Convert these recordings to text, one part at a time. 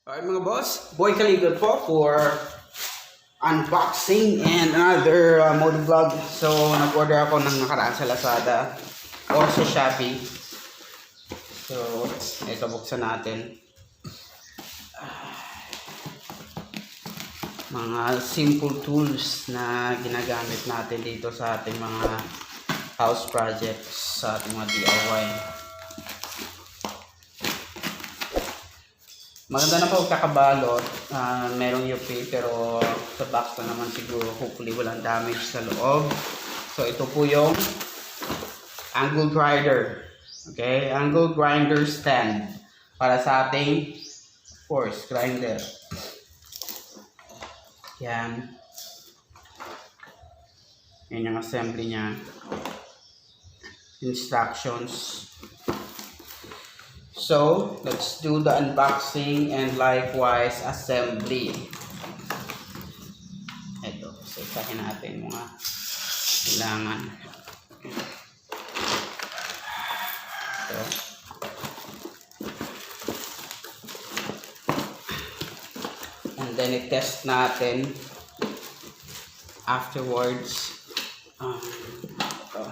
Alright mga boss, Boy Kaligot po for unboxing and another mode vlog. So nag-order ako ng nakaraan sa Lazada or sa Shopee. So ito, buksan natin. Mga simple tools na ginagamit natin dito sa ating mga house projects, sa ating mga DIY. Maganda na po kakabalot, merong UP pero sa box na naman siguro, hopefully walang damage sa loob. So ito po yung angle grinder. Okay, angle grinder stand para sa ating force grinder. Yan. Yan yung assembly niya. Instructions. So, let's do the unboxing and likewise assembly. Ito, so isahin natin mga kailangan. Ito. And then i-test natin afterwards. Ito.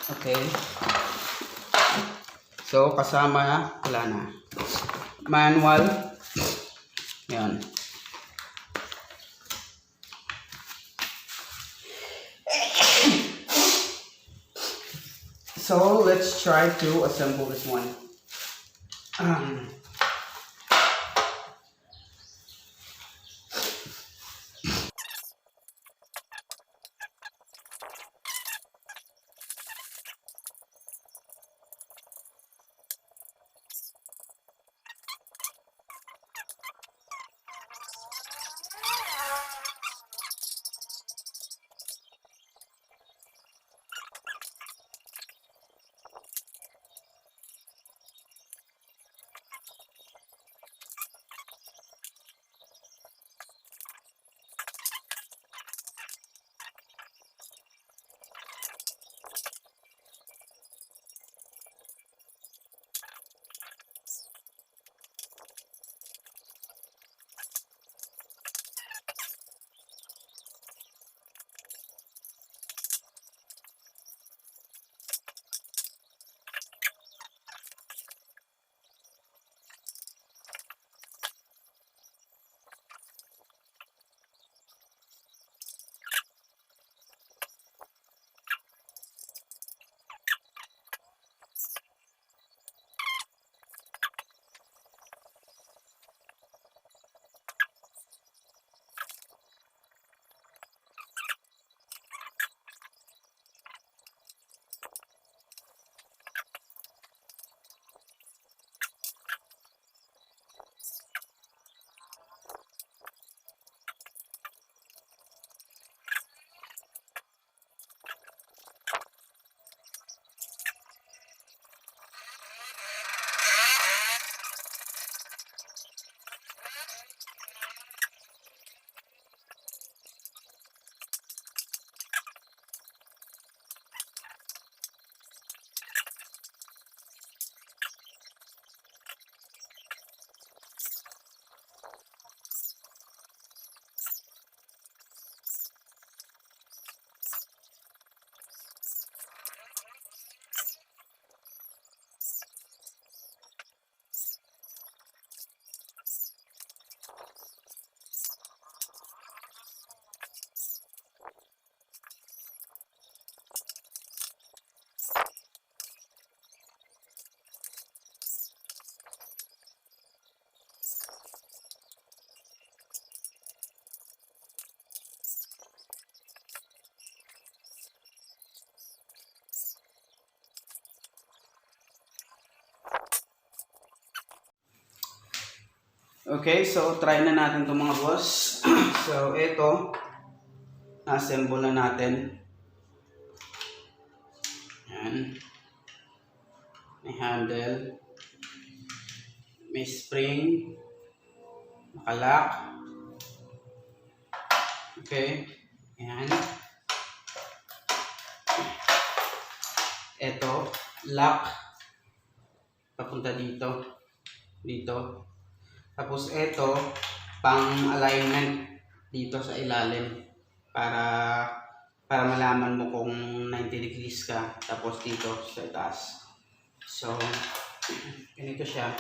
Okay. So, kasama na, wala na. Manual. Yan. So, let's try to assemble this one. Okay, so try na natin itong mga boss. So, ito, assemble na natin. Yan. May handle. May spring. Nakalak. Okay. Ayan. Ito, lock. Papunta dito. Dito. Tapos ito, pang alignment dito sa ilalim. Para malaman mo kung 90 degrees ka. Tapos dito sa taas. So, ganito siya.